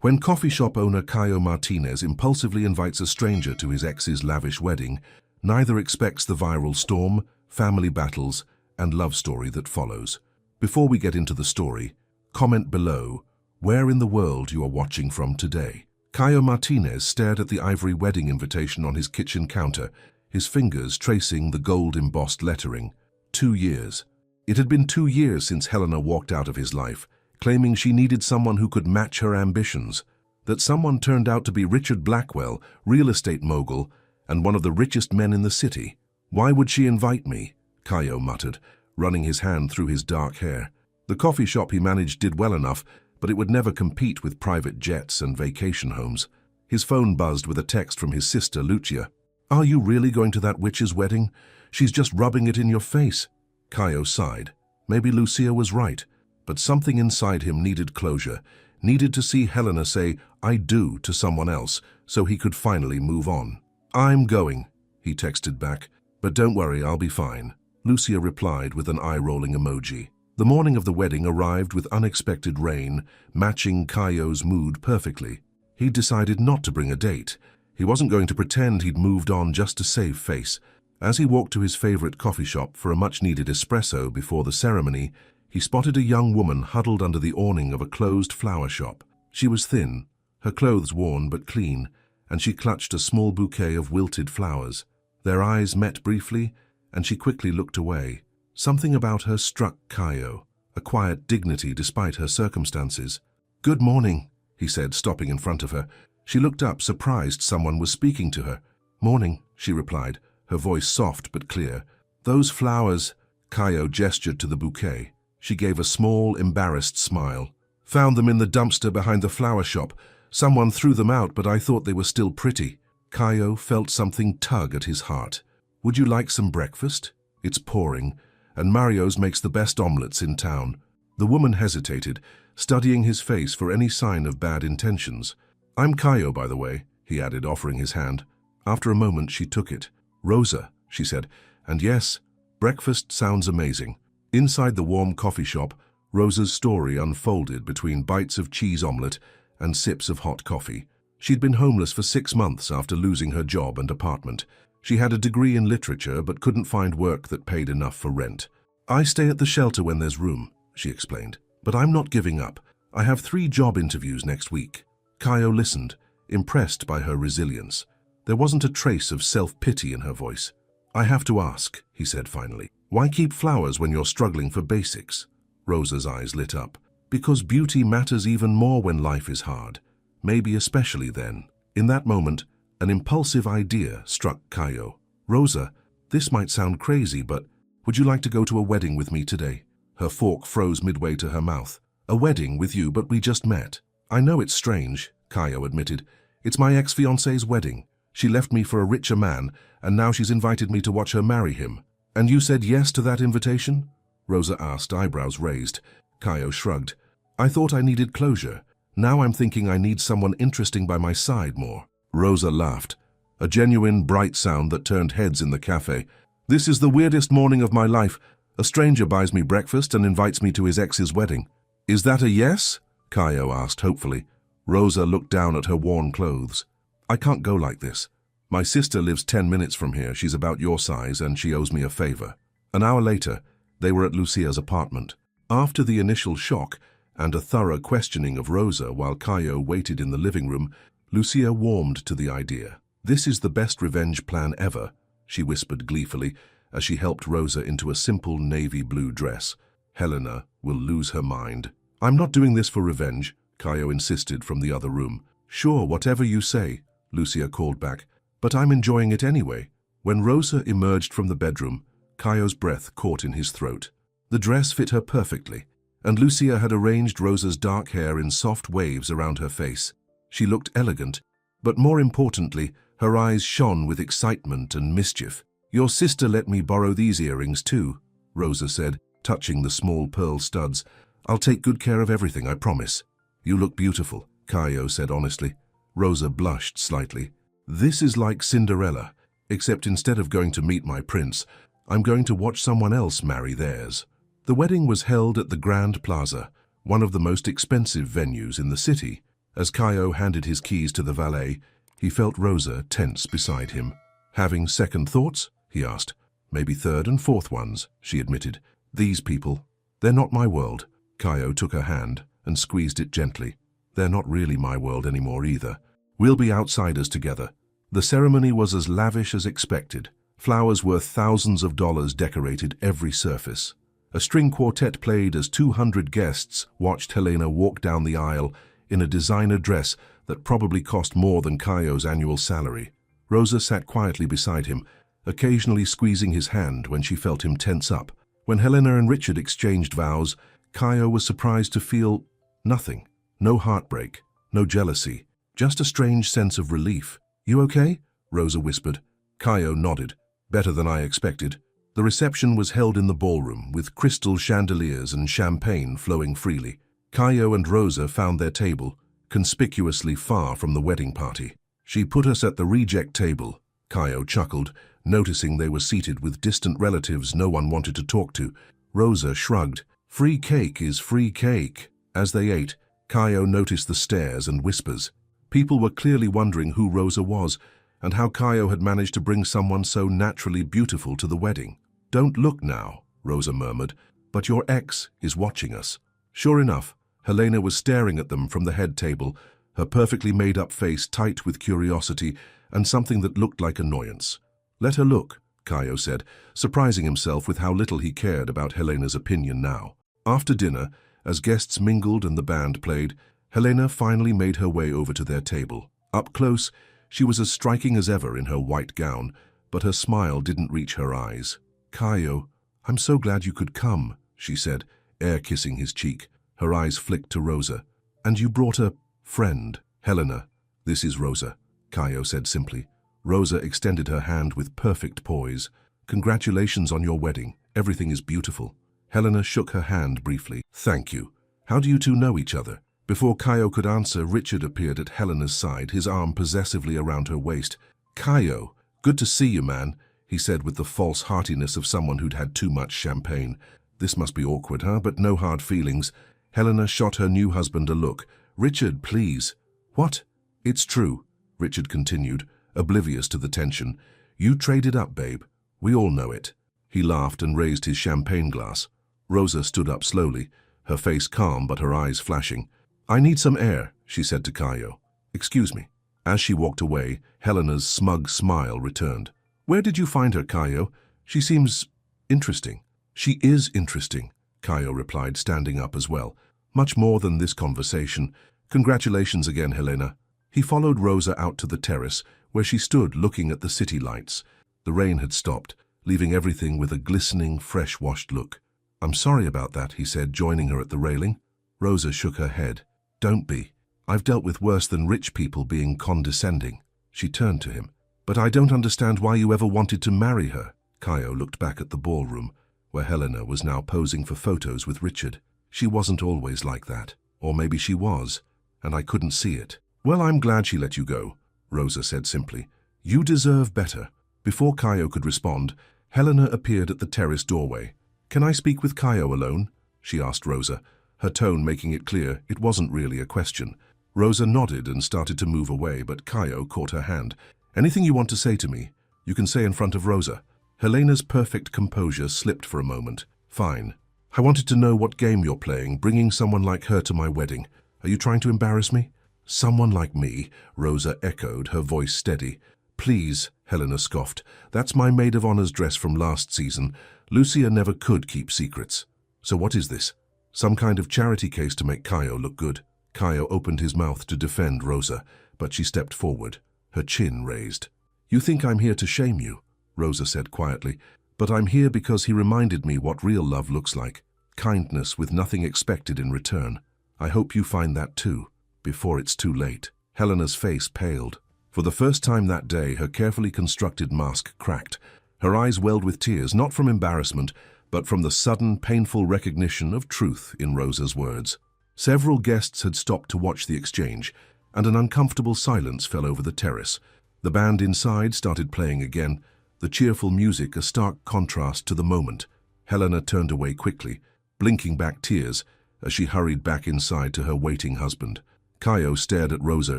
When coffee shop owner Caio Martinez impulsively invites a stranger to his ex's lavish wedding, neither expects the viral storm, family battles, and love story that follows. Before we get into the story, comment below where in the world you are watching from today. Caio Martinez stared at the ivory wedding invitation on his kitchen counter, his fingers tracing the gold-embossed lettering. 2 years. It had been 2 years since Helena walked out of his life, claiming she needed someone who could match her ambitions. That someone turned out to be Richard Blackwell, real estate mogul, and one of the richest men in the city. "Why would she invite me?" Caio muttered, running his hand through his dark hair. The coffee shop he managed did well enough, but it would never compete with private jets and vacation homes. His phone buzzed with a text from his sister, Lucia. "Are you really going to that witch's wedding? She's just rubbing it in your face." Caio sighed. Maybe Lucia was right, but something inside him needed closure, needed to see Helena say, "I do" to someone else, so he could finally move on. "I'm going," he texted back, "but don't worry, I'll be fine." Lucia replied with an eye-rolling emoji. The morning of the wedding arrived with unexpected rain, matching Caio's mood perfectly. He'd decided not to bring a date. He wasn't going to pretend he'd moved on just to save face. As he walked to his favorite coffee shop for a much-needed espresso before the ceremony, he spotted a young woman huddled under the awning of a closed flower shop. She was thin, her clothes worn but clean, and she clutched a small bouquet of wilted flowers. Their eyes met briefly, and she quickly looked away. Something about her struck Caio, a quiet dignity despite her circumstances. "Good morning," he said, stopping in front of her. She looked up, surprised someone was speaking to her. "Morning," she replied, her voice soft but clear. "Those flowers," Caio gestured to the bouquet. She gave a small, embarrassed smile. "Found them in the dumpster behind the flower shop. Someone threw them out, but I thought they were still pretty." Caio felt something tug at his heart. "Would you like some breakfast? It's pouring, and Mario's makes the best omelets in town." The woman hesitated, studying his face for any sign of bad intentions. "I'm Caio, by the way," he added, offering his hand. After a moment, she took it. "Rosa," she said, "and yes, breakfast sounds amazing." Inside the warm coffee shop, Rosa's story unfolded between bites of cheese omelette and sips of hot coffee. She'd been homeless for 6 months after losing her job and apartment. She had a degree in literature but couldn't find work that paid enough for rent. "I stay at the shelter when there's room," she explained. "But I'm not giving up. I have 3 job interviews next week." Caio listened, impressed by her resilience. There wasn't a trace of self-pity in her voice. "I have to ask," he said finally, "why keep flowers when you're struggling for basics?" Rosa's eyes lit up. "Because beauty matters even more when life is hard. Maybe especially then." In that moment, an impulsive idea struck Caio. "Rosa, this might sound crazy, but would you like to go to a wedding with me today?" Her fork froze midway to her mouth. "A wedding with you, but we just met." "I know it's strange," Caio admitted. "It's my ex-fiancée's wedding. She left me for a richer man, and now she's invited me to watch her marry him." "And you said yes to that invitation?" Rosa asked, eyebrows raised. Caio shrugged. "I thought I needed closure. Now I'm thinking I need someone interesting by my side more." Rosa laughed, a genuine, bright sound that turned heads in the cafe. "This is the weirdest morning of my life. A stranger buys me breakfast and invites me to his ex's wedding." "Is that a yes?" Caio asked hopefully. Rosa looked down at her worn clothes. "I can't go like this. My sister lives 10 minutes from here. She's about your size and she owes me a favor." An hour later, they were at Lucia's apartment. After the initial shock and a thorough questioning of Rosa while Caio waited in the living room, Lucia warmed to the idea. "This is the best revenge plan ever," she whispered gleefully as she helped Rosa into a simple navy blue dress. "Helena will lose her mind." "I'm not doing this for revenge," Caio insisted from the other room. "Sure, whatever you say," Lucia called back, "but I'm enjoying it anyway." When Rosa emerged from the bedroom, Caio's breath caught in his throat. The dress fit her perfectly, and Lucia had arranged Rosa's dark hair in soft waves around her face. She looked elegant, but more importantly, her eyes shone with excitement and mischief. "Your sister let me borrow these earrings too," Rosa said, touching the small pearl studs. "I'll take good care of everything, I promise." "You look beautiful," Caio said honestly. Rosa blushed slightly. "This is like Cinderella, except instead of going to meet my prince, I'm going to watch someone else marry theirs." The wedding was held at the Grand Plaza, one of the most expensive venues in the city. As Caio handed his keys to the valet, he felt Rosa tense beside him. "Having second thoughts?" he asked. "Maybe third and fourth ones," she admitted. "These people, they're not my world." Caio took her hand and squeezed it gently. "They're not really my world anymore either. We'll be outsiders together." The ceremony was as lavish as expected. Flowers worth thousands of dollars decorated every surface. A string quartet played as 200 guests watched Helena walk down the aisle in a designer dress that probably cost more than Caio's annual salary. Rosa sat quietly beside him, occasionally squeezing his hand when she felt him tense up. When Helena and Richard exchanged vows, Caio was surprised to feel nothing. No heartbreak, no jealousy, just a strange sense of relief. "You okay?" Rosa whispered. Caio nodded. "Better than I expected." The reception was held in the ballroom, with crystal chandeliers and champagne flowing freely. Caio and Rosa found their table, conspicuously far from the wedding party. "She put us at the reject table," Caio chuckled, noticing they were seated with distant relatives no one wanted to talk to. Rosa shrugged. "Free cake is free cake." As they ate, Caio noticed the stares and whispers. People were clearly wondering who Rosa was and how Caio had managed to bring someone so naturally beautiful to the wedding. "Don't look now," Rosa murmured, "but your ex is watching us." Sure enough, Helena was staring at them from the head table, her perfectly made-up face tight with curiosity and something that looked like annoyance. "Let her look," Caio said, surprising himself with how little he cared about Helena's opinion now. After dinner, as guests mingled and the band played, Helena finally made her way over to their table. Up close, she was as striking as ever in her white gown, but her smile didn't reach her eyes. "Caio, I'm so glad you could come," she said, air-kissing his cheek. Her eyes flicked to Rosa. "And you brought a friend." "Helena, this is Rosa," Caio said simply. Rosa extended her hand with perfect poise. "Congratulations on your wedding. Everything is beautiful." Helena shook her hand briefly. "Thank you. How do you two know each other?" Before Caio could answer, Richard appeared at Helena's side, his arm possessively around her waist. "Caio, good to see you, man," he said with the false heartiness of someone who'd had too much champagne. "This must be awkward, huh? But no hard feelings." Helena shot her new husband a look. "Richard, please." "What?" "It's true," Richard continued, oblivious to the tension. "You traded up, babe. We all know it." He laughed and raised his champagne glass. Rosa stood up slowly, her face calm but her eyes flashing. "I need some air," she said to Caio. "Excuse me." As she walked away, Helena's smug smile returned. "Where did you find her, Caio? She seems interesting." "She is interesting," Caio replied, standing up as well. "Much more than this conversation. Congratulations again, Helena." He followed Rosa out to the terrace, where she stood looking at the city lights. The rain had stopped, leaving everything with a glistening, fresh-washed look. "I'm sorry about that," he said, joining her at the railing. Rosa shook her head. "Don't be. I've dealt with worse than rich people being condescending." She turned to him. "But I don't understand why you ever wanted to marry her." Caio looked back at the ballroom, where Helena was now posing for photos with Richard. "She wasn't always like that. Or maybe she was, and I couldn't see it." "Well, I'm glad she let you go," Rosa said simply. "You deserve better." Before Caio could respond, Helena appeared at the terrace doorway. "Can I speak with Caio alone?" she asked Rosa, her tone making it clear it wasn't really a question. Rosa nodded and started to move away, but Caio caught her hand. "Anything you want to say to me, you can say in front of Rosa." Helena's perfect composure slipped for a moment. "Fine. I wanted to know what game you're playing, bringing someone like her to my wedding. Are you trying to embarrass me?" "Someone like me," Rosa echoed, her voice steady. "Please," Helena scoffed. "That's my maid of honor's dress from last season. Lucia never could keep secrets." "So what is this? Some kind of charity case to make Caio look good?" Caio opened his mouth to defend Rosa, but she stepped forward, her chin raised. "You think I'm here to shame you," Rosa said quietly, "but I'm here because he reminded me what real love looks like. Kindness with nothing expected in return. I hope you find that too, before it's too late." Helena's face paled. For the first time that day, her carefully constructed mask cracked. Her eyes welled with tears, not from embarrassment, but from the sudden, painful recognition of truth in Rosa's words. Several guests had stopped to watch the exchange, and an uncomfortable silence fell over the terrace. The band inside started playing again, the cheerful music a stark contrast to the moment. Helena turned away quickly, blinking back tears as she hurried back inside to her waiting husband. Kaio stared at Rosa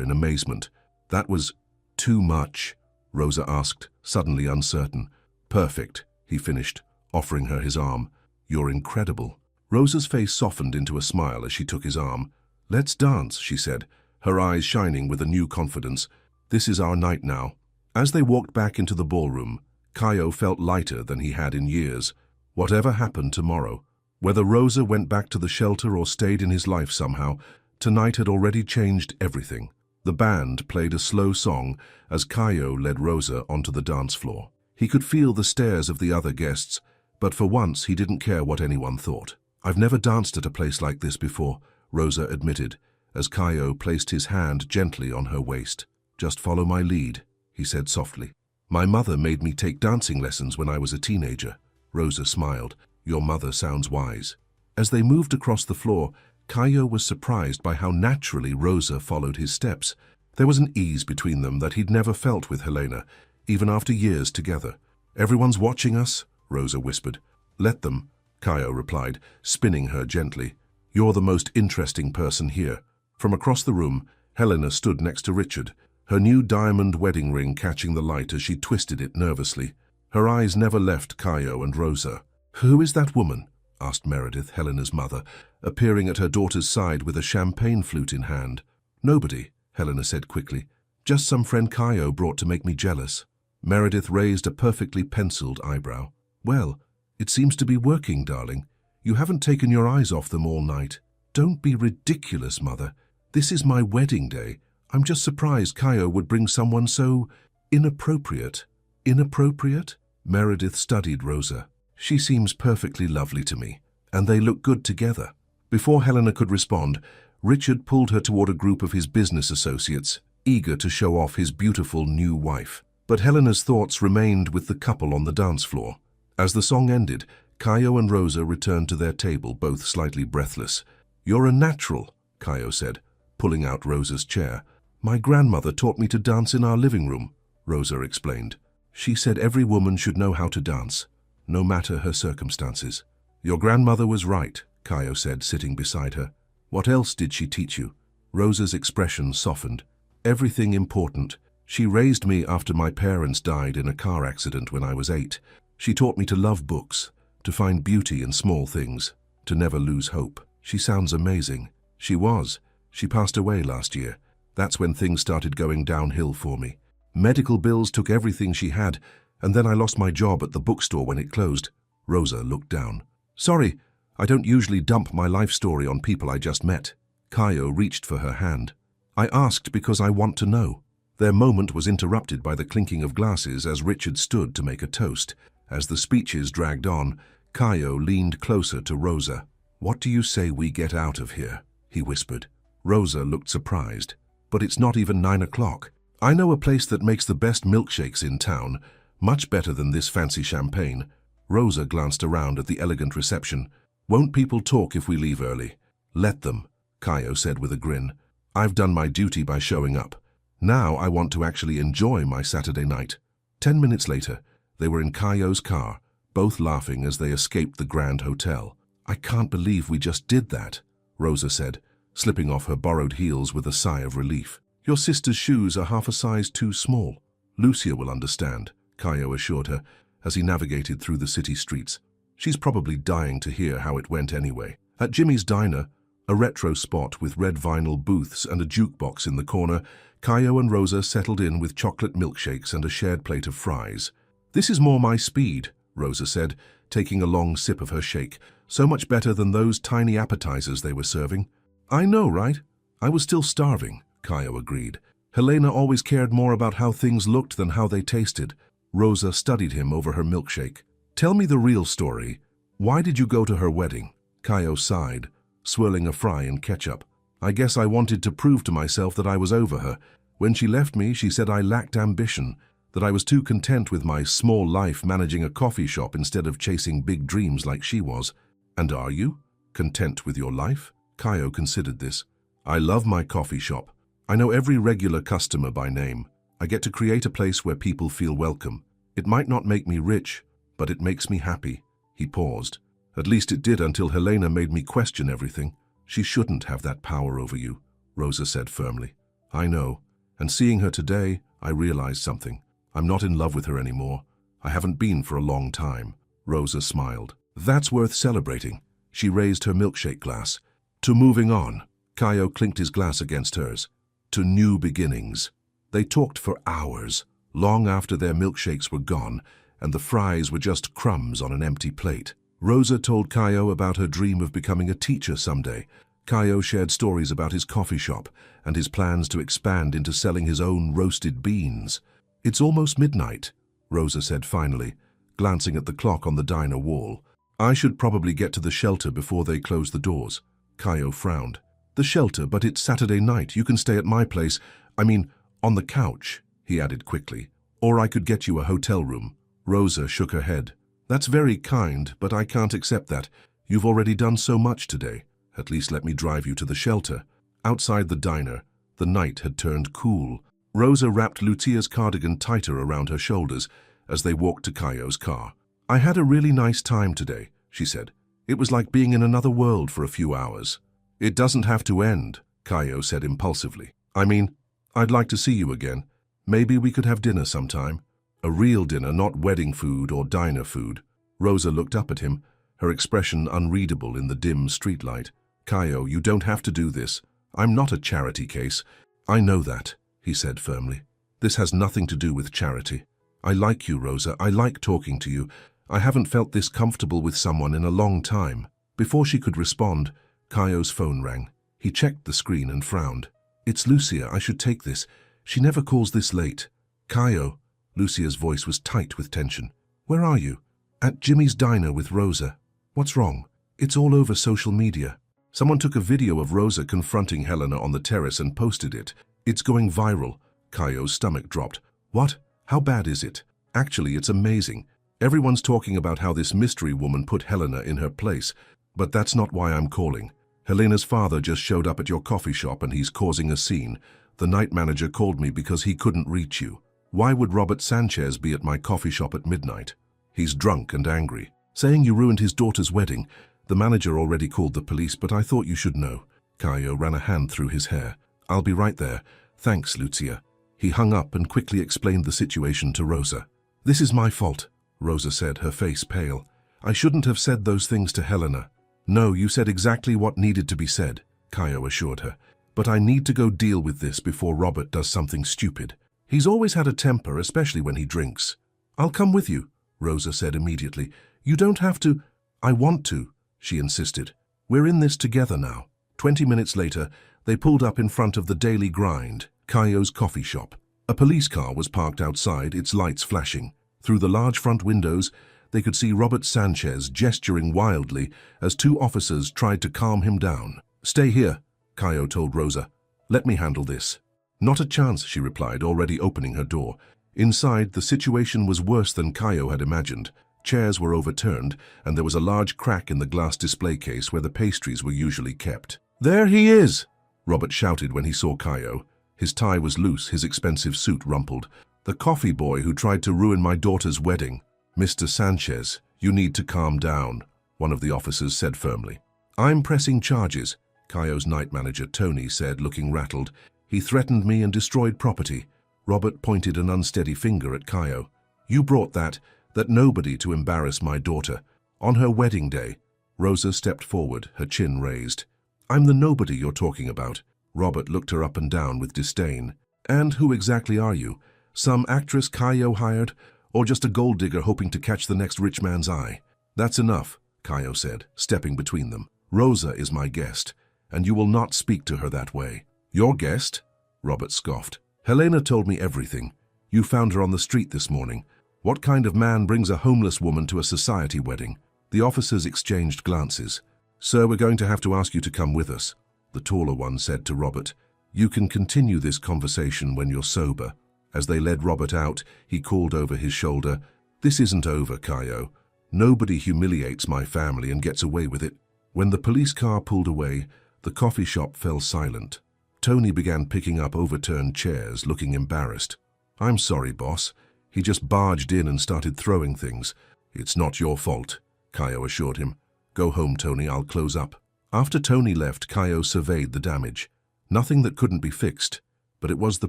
in amazement. That was too much, Rosa asked, suddenly uncertain. Perfect, he finished, offering her his arm. You're incredible. Rosa's face softened into a smile as she took his arm. Let's dance, she said, her eyes shining with a new confidence. This is our night now. As they walked back into the ballroom, Kaio felt lighter than he had in years. Whatever happened tomorrow, whether Rosa went back to the shelter or stayed in his life somehow, tonight had already changed everything. The band played a slow song as Kaio led Rosa onto the dance floor. He could feel the stares of the other guests, but for once he didn't care what anyone thought. I've never danced at a place like this before, Rosa admitted, as Kaio placed his hand gently on her waist. Just follow my lead, he said softly. My mother made me take dancing lessons when I was a teenager. Rosa smiled. Your mother sounds wise. As they moved across the floor, Kaio was surprised by how naturally Rosa followed his steps. There was an ease between them that he'd never felt with Helena, even after years together. Everyone's watching us, Rosa whispered. Let them, Kaio replied, spinning her gently. You're the most interesting person here. From across the room, Helena stood next to Richard, her new diamond wedding ring catching the light as she twisted it nervously. Her eyes never left Kaio and Rosa. Who is that woman? Asked Meredith, Helena's mother, appearing at her daughter's side with a champagne flute in hand. Nobody, Helena said quickly. Just some friend Kaio brought to make me jealous. Meredith raised a perfectly penciled eyebrow. Well, it seems to be working, darling. You haven't taken your eyes off them all night. Don't be ridiculous, Mother. This is my wedding day. I'm just surprised Kaio would bring someone so inappropriate. Inappropriate? Meredith studied Rosa. She seems perfectly lovely to me, and they look good together. Before Helena could respond, Richard pulled her toward a group of his business associates, eager to show off his beautiful new wife. But Helena's thoughts remained with the couple on the dance floor. As the song ended, Kaio and Rosa returned to their table, both slightly breathless. You're a natural, Kaio said, pulling out Rosa's chair. My grandmother taught me to dance in our living room, Rosa explained. She said every woman should know how to dance, no matter her circumstances. Your grandmother was right, Kaio said, sitting beside her. What else did she teach you? Rosa's expression softened. Everything important. She raised me after my parents died in a car accident when I was 8. She taught me to love books, to find beauty in small things, to never lose hope. She sounds amazing. She was. She passed away last year. That's when things started going downhill for me. Medical bills took everything she had, and then I lost my job at the bookstore when it closed. Rosa looked down. Sorry, I don't usually dump my life story on people I just met. Kaio reached for her hand. I asked because I want to know. Their moment was interrupted by the clinking of glasses as Richard stood to make a toast. As the speeches dragged on, Kaio leaned closer to Rosa. What do you say we get out of here? He whispered. Rosa looked surprised. But it's not even 9 o'clock. I know a place that makes the best milkshakes in town, much better than this fancy champagne. Rosa glanced around at the elegant reception. Won't people talk if we leave early? Let them, Kaio said with a grin. I've done my duty by showing up. Now I want to actually enjoy my Saturday night. 10 minutes later, they were in Kaio's car, both laughing as they escaped the Grand Hotel. I can't believe we just did that, Rosa said, slipping off her borrowed heels with a sigh of relief. Your sister's shoes are half a size too small. Lucia will understand, Kaio assured her, as he navigated through the city streets. She's probably dying to hear how it went anyway. At Jimmy's Diner, a retro spot with red vinyl booths and a jukebox in the corner, Kaio and Rosa settled in with chocolate milkshakes and a shared plate of fries. This is more my speed, Rosa said, taking a long sip of her shake. So much better than those tiny appetizers they were serving. I know, right? I was still starving, Kaio agreed. Helena always cared more about how things looked than how they tasted. Rosa studied him over her milkshake. Tell me the real story. Why did you go to her wedding? Kaio sighed, swirling a fry in ketchup. I guess I wanted to prove to myself that I was over her. When she left me, she said I lacked ambition, that I was too content with my small life managing a coffee shop instead of chasing big dreams like she was. And are you? Content with your life? Kaio considered this. I love my coffee shop. I know every regular customer by name. I get to create a place where people feel welcome. It might not make me rich, but it makes me happy. He paused. At least it did until Helena made me question everything. She shouldn't have that power over you. Rosa said firmly. I know, and seeing her today, I realized something. I'm not in love with her anymore. I haven't been for a long time. Rosa smiled. That's worth celebrating. She raised her milkshake glass. To moving on. Caio clinked his glass against hers. To new beginnings. They talked for hours, long after their milkshakes were gone, and the fries were just crumbs on an empty plate. Rosa told Caio about her dream of becoming a teacher someday. Caio shared stories about his coffee shop and his plans to expand into selling his own roasted beans. It's almost midnight, Rosa said finally, glancing at the clock on the diner wall. I should probably get to the shelter before they close the doors. Caio frowned. The shelter, but it's Saturday night. You can stay at my place. I mean, on the couch, he added quickly. Or I could get you a hotel room. Rosa shook her head. That's very kind, but I can't accept that. You've already done so much today. At least let me drive you to the shelter. Outside the diner, the night had turned cool. Rosa wrapped Lucia's cardigan tighter around her shoulders as they walked to Caio's car. I had a really nice time today, she said. It was like being in another world for a few hours. It doesn't have to end, Caio said impulsively. I mean, I'd like to see you again. Maybe we could have dinner sometime. A real dinner, not wedding food or diner food. Rosa looked up at him, her expression unreadable in the dim streetlight. Caio, you don't have to do this. I'm not a charity case. I know that, he said firmly. This has nothing to do with charity. I like you, Rosa. I like talking to you. I haven't felt this comfortable with someone in a long time. Before she could respond, Caio's phone rang. He checked the screen and frowned. It's Lucia. I should take this. She never calls this late. Caio. Lucia's voice was tight with tension. Where are you? At Jimmy's diner with Rosa. What's wrong? It's all over social media. Someone took a video of Rosa confronting Helena on the terrace and posted it. It's going viral. Caio's stomach dropped. What? How bad is it? Actually, it's amazing. Everyone's talking about how this mystery woman put Helena in her place. But that's not why I'm calling. Helena's father just showed up at your coffee shop and he's causing a scene. The night manager called me because he couldn't reach you. Why would Robert Sanchez be at my coffee shop at midnight? He's drunk and angry, saying you ruined his daughter's wedding. The manager already called the police, but I thought you should know. Caio ran a hand through his hair. I'll be right there. Thanks, Lucia. He hung up and quickly explained the situation to Rosa. This is my fault, Rosa said, her face pale. I shouldn't have said those things to Helena. No, you said exactly what needed to be said, Caio assured her. But I need to go deal with this before Robert does something stupid. He's always had a temper, especially when he drinks. I'll come with you, Rosa said immediately. You don't have to. I want to, she insisted. We're in this together now. 20 minutes later, they pulled up in front of the Daily Grind, Caio's coffee shop. A police car was parked outside, its lights flashing. Through the large front windows, they could see Robert Sanchez gesturing wildly as two officers tried to calm him down. Stay here, Caio told Rosa. Let me handle this. Not a chance, she replied, already opening her door. Inside, the situation was worse than Caio had imagined. Chairs were overturned, and there was a large crack in the glass display case where the pastries were usually kept. There he is! Robert shouted when he saw Caio. His tie was loose, his expensive suit rumpled. The coffee boy who tried to ruin my daughter's wedding. Mr. Sanchez, you need to calm down, one of the officers said firmly. I'm pressing charges, Caio's night manager Tony said, looking rattled. He threatened me and destroyed property. Robert pointed an unsteady finger at Caio. You brought that nobody to embarrass my daughter. On her wedding day. Rosa stepped forward, her chin raised. I'm the nobody you're talking about. Robert looked her up and down with disdain. And who exactly are you? Some actress Caio hired? Or just a gold digger hoping to catch the next rich man's eye? That's enough, Caio said, stepping between them. Rosa is my guest, and you will not speak to her that way. Your guest? Robert scoffed. Helena told me everything. You found her on the street this morning. What kind of man brings a homeless woman to a society wedding? The officers exchanged glances. Sir, we're going to have to ask you to come with us, the taller one said to Robert. You can continue this conversation when you're sober. As they led Robert out, he called over his shoulder, This isn't over, Caio. Nobody humiliates my family and gets away with it. When the police car pulled away, the coffee shop fell silent. Tony began picking up overturned chairs, looking embarrassed. I'm sorry, boss. He just barged in and started throwing things. It's not your fault, Caio assured him. Go home, Tony, I'll close up. After Tony left, Caio surveyed the damage. Nothing that couldn't be fixed, but it was the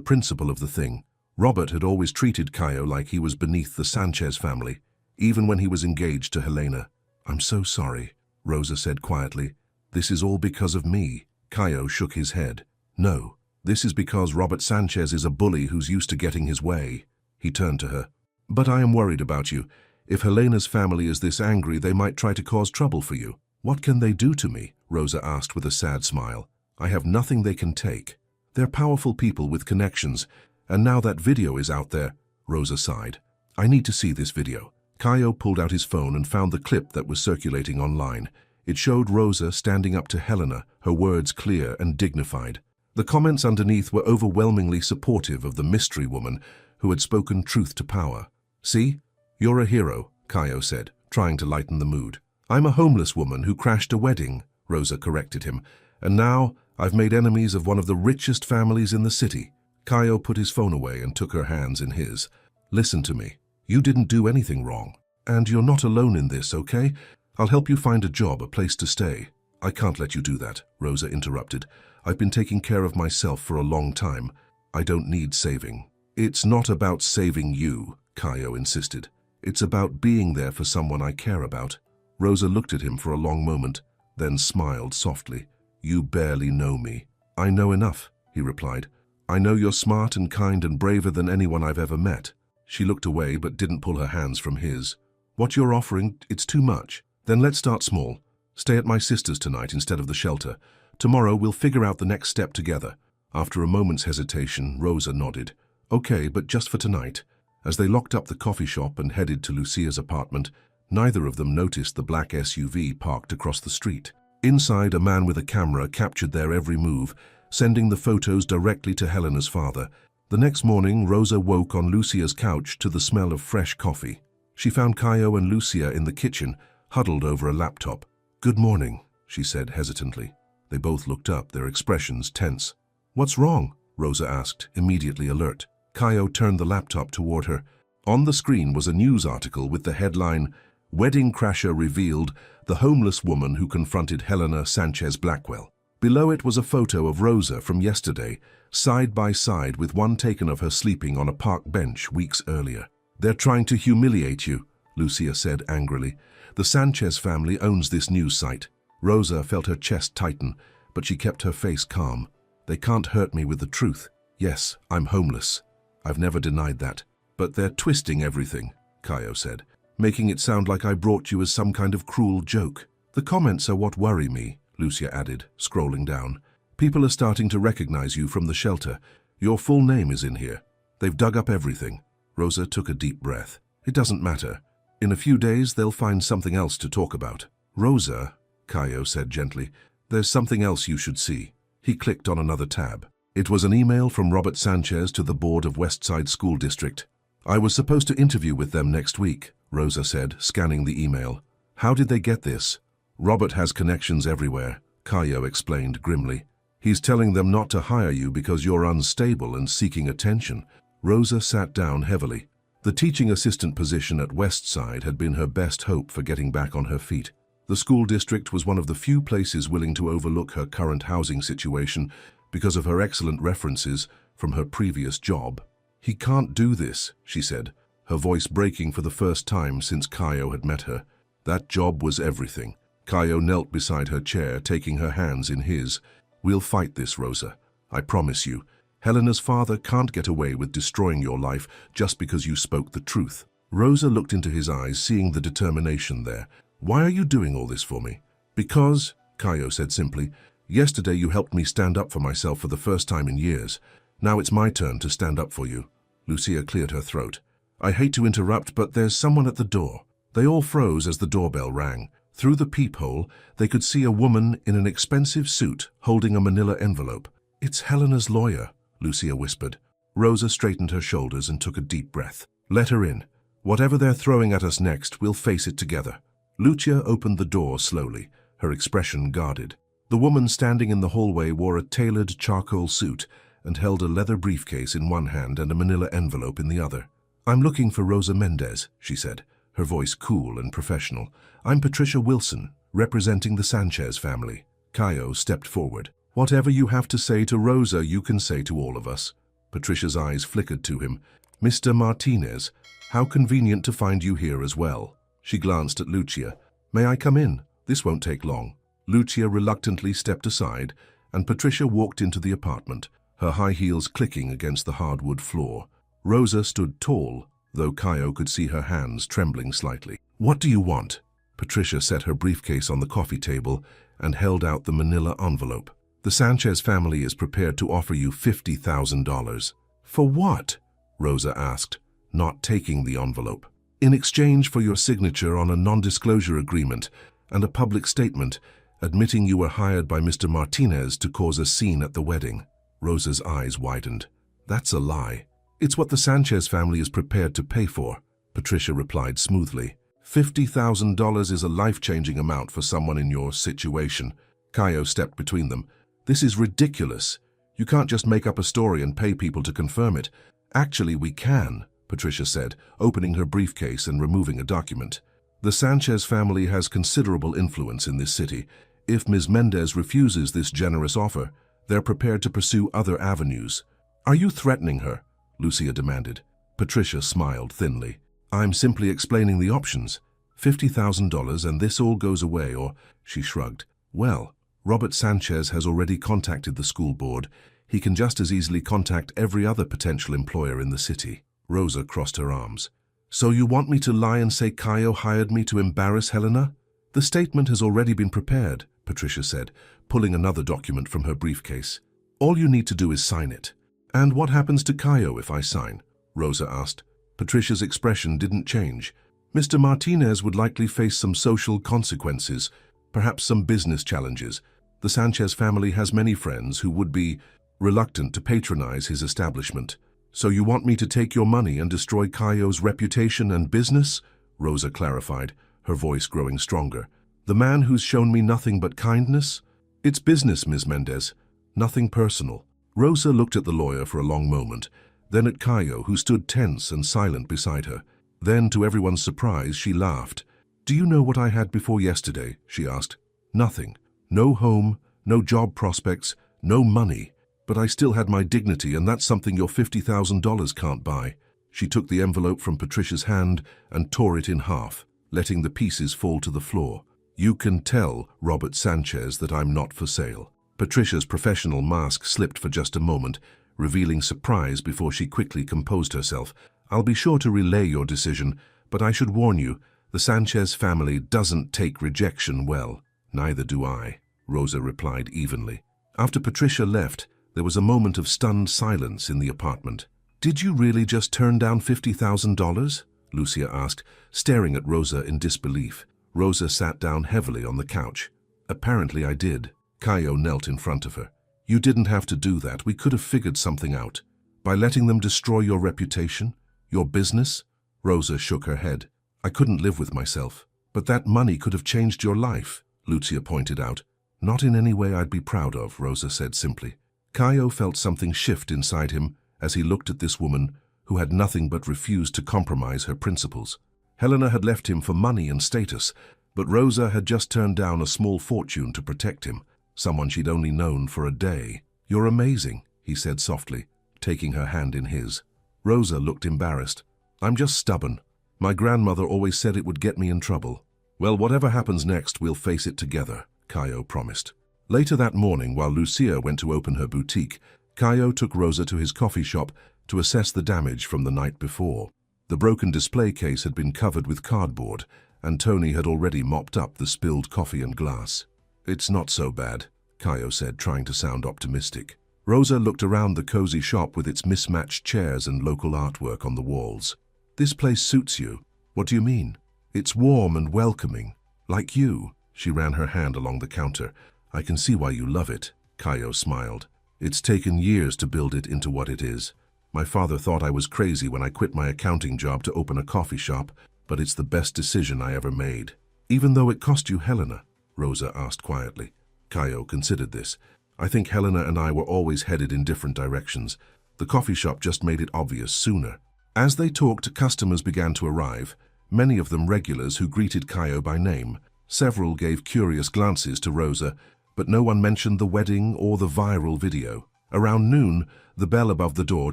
principle of the thing. Robert had always treated Caio like he was beneath the Sanchez family, even when he was engaged to Helena. "I'm so sorry," Rosa said quietly. "This is all because of me." Caio shook his head. "No, this is because Robert Sanchez is a bully who's used to getting his way." He turned to her. "But I am worried about you. If Helena's family is this angry, they might try to cause trouble for you." "What can they do to me?" Rosa asked with a sad smile. "I have nothing they can take. They're powerful people with connections, and now that video is out there." Rosa sighed. "I need to see this video." Caio pulled out his phone and found the clip that was circulating online. It showed Rosa standing up to Helena, her words clear and dignified. The comments underneath were overwhelmingly supportive of the mystery woman who had spoken truth to power. "See? You're a hero," Caio said, trying to lighten the mood. "I'm a homeless woman who crashed a wedding," Rosa corrected him, "and now I've made enemies of one of the richest families in the city." Caio put his phone away and took her hands in his. "Listen to me. You didn't do anything wrong. And you're not alone in this, okay? I'll help you find a job, a place to stay." "I can't let you do that," Rosa interrupted. "I've been taking care of myself for a long time. I don't need saving." "It's not about saving you," Caio insisted. "It's about being there for someone I care about." Rosa looked at him for a long moment, then smiled softly. "You barely know me." "I know enough," he replied. "I know you're smart and kind and braver than anyone I've ever met." She looked away but didn't pull her hands from his. "What you're offering, it's too much. Then let's start small. Stay at my sister's tonight instead of the shelter. Tomorrow we'll figure out the next step together." After a moment's hesitation, Rosa nodded. "Okay, but just for tonight." As they locked up the coffee shop and headed to Lucia's apartment, neither of them noticed the black SUV parked across the street. Inside, a man with a camera captured their every move, sending the photos directly to Helena's father. The next morning, Rosa woke on Lucia's couch to the smell of fresh coffee. She found Caio and Lucia in the kitchen, huddled over a laptop. "Good morning," she said hesitantly. They both looked up, their expressions tense. "What's wrong?" Rosa asked, immediately alert. Caio turned the laptop toward her. On the screen was a news article with the headline, "Wedding Crasher Revealed, the Homeless Woman Who Confronted Helena Sanchez Blackwell." Below it was a photo of Rosa from yesterday, side by side with one taken of her sleeping on a park bench weeks earlier. "They're trying to humiliate you," Lucia said angrily. "The Sanchez family owns this news site." Rosa felt her chest tighten, but she kept her face calm. "They can't hurt me with the truth. Yes, I'm homeless. I've never denied that. But they're twisting everything," Caio said, "making it sound like I brought you as some kind of cruel joke." "The comments are what worry me," Lucia added, scrolling down. "People are starting to recognize you from the shelter. Your full name is in here. They've dug up everything." Rosa took a deep breath. "It doesn't matter. In a few days, they'll find something else to talk about." "Rosa," Caio said gently, "there's something else you should see." He clicked on another tab. It was an email from Robert Sanchez to the board of Westside School District. "I was supposed to interview with them next week," Rosa said, scanning the email. "How did they get this?" "Robert has connections everywhere," Caio explained grimly. "He's telling them not to hire you because you're unstable and seeking attention." Rosa sat down heavily. The teaching assistant position at Westside had been her best hope for getting back on her feet. The school district was one of the few places willing to overlook her current housing situation because of her excellent references from her previous job. "He can't do this," she said, her voice breaking for the first time since Caio had met her. That job was everything. Caio knelt beside her chair, taking her hands in his. "We'll fight this, Rosa. I promise you. Helena's father can't get away with destroying your life just because you spoke the truth." Rosa looked into his eyes, seeing the determination there. "Why are you doing all this for me?" "Because," Caio said simply, "yesterday you helped me stand up for myself for the first time in years. Now it's my turn to stand up for you." Lucia cleared her throat. "I hate to interrupt, but there's someone at the door." They all froze as the doorbell rang. Through the peephole, they could see a woman in an expensive suit holding a manila envelope. "It's Helena's lawyer," Lucia whispered. Rosa straightened her shoulders and took a deep breath. "Let her in. Whatever they're throwing at us next, we'll face it together." Lucia opened the door slowly, her expression guarded. The woman standing in the hallway wore a tailored charcoal suit and held a leather briefcase in one hand and a manila envelope in the other. "I'm looking for Rosa Mendez," she said, her voice cool and professional. "I'm Patricia Wilson, representing the Sanchez family." Caio stepped forward. Whatever you have to say to Rosa, you can say to all of us. Patricia's eyes flickered to him. Mr. Martinez, how convenient to find you here as well. She glanced at Lucia. May I come in? This won't take long. Lucia reluctantly stepped aside, and Patricia walked into the apartment, her high heels clicking against the hardwood floor. Rosa stood tall, though Caio could see her hands trembling slightly. What do you want? Patricia set her briefcase on the coffee table and held out the manila envelope. The Sanchez family is prepared to offer you $50,000. For what? Rosa asked, not taking the envelope. In exchange for your signature on a non-disclosure agreement and a public statement admitting you were hired by Mr. Martinez to cause a scene at the wedding. Rosa's eyes widened. That's a lie. It's what the Sanchez family is prepared to pay for, Patricia replied smoothly. $50,000 is a life-changing amount for someone in your situation. Caio stepped between them. This is ridiculous. You can't just make up a story and pay people to confirm it. Actually, we can, Patricia said, opening her briefcase and removing a document. The Sanchez family has considerable influence in this city. If Ms. Mendez refuses this generous offer, they're prepared to pursue other avenues. Are you threatening her? Lucia demanded. Patricia smiled thinly. I'm simply explaining the options. $50,000 and this all goes away, or, she shrugged. Well, Robert Sanchez has already contacted the school board. He can just as easily contact every other potential employer in the city. Rosa crossed her arms. So you want me to lie and say Caio hired me to embarrass Helena? The statement has already been prepared, Patricia said, pulling another document from her briefcase. All you need to do is sign it. And what happens to Caio if I sign? Rosa asked. Patricia's expression didn't change. Mr. Martinez would likely face some social consequences, perhaps some business challenges. The Sanchez family has many friends who would be reluctant to patronize his establishment. So you want me to take your money and destroy Caio's reputation and business? Rosa clarified, her voice growing stronger. The man who's shown me nothing but kindness? It's business, Ms. Mendez, nothing personal. Rosa looked at the lawyer for a long moment, then at Caio, who stood tense and silent beside her. Then, to everyone's surprise, she laughed. Do you know what I had before yesterday? She asked. Nothing. No home, no job prospects, no money. But I still had my dignity, and that's something your $50,000 can't buy. She took the envelope from Patricia's hand and tore it in half, letting the pieces fall to the floor. You can tell Robert Sanchez that I'm not for sale. Patricia's professional mask slipped for just a moment, revealing surprise before she quickly composed herself. I'll be sure to relay your decision, but I should warn you, the Sanchez family doesn't take rejection well. Neither do I, Rosa replied evenly. After Patricia left, there was a moment of stunned silence in the apartment. Did you really just turn down $50,000? Lucia asked, staring at Rosa in disbelief. Rosa sat down heavily on the couch. Apparently I did. Caio knelt in front of her. You didn't have to do that. We could have figured something out. By letting them destroy your reputation, your business? Rosa shook her head. I couldn't live with myself. But that money could have changed your life, Lucia pointed out. Not in any way I'd be proud of, Rosa said simply. Caio felt something shift inside him as he looked at this woman who had nothing but refused to compromise her principles. Helena had left him for money and status, but Rosa had just turned down a small fortune to protect him, someone she'd only known for a day. You're amazing, he said softly, taking her hand in his. Rosa looked embarrassed. I'm just stubborn. My grandmother always said it would get me in trouble. Well, whatever happens next, we'll face it together, Caio promised. Later that morning, while Lucia went to open her boutique, Caio took Rosa to his coffee shop to assess the damage from the night before. The broken display case had been covered with cardboard, and Tony had already mopped up the spilled coffee and glass. It's not so bad, Caio said, trying to sound optimistic. Rosa looked around the cozy shop with its mismatched chairs and local artwork on the walls. This place suits you. What do you mean? It's warm and welcoming. Like you. She ran her hand along the counter. I can see why you love it, Caio smiled. It's taken years to build it into what it is. My father thought I was crazy when I quit my accounting job to open a coffee shop, but it's the best decision I ever made. Even though it cost you Helena? Rosa asked quietly. Caio considered this. I think Helena and I were always headed in different directions. The coffee shop just made it obvious sooner. As they talked, customers began to arrive, many of them regulars who greeted Caio by name. Several gave curious glances to Rosa, but no one mentioned the wedding or the viral video. Around noon, the bell above the door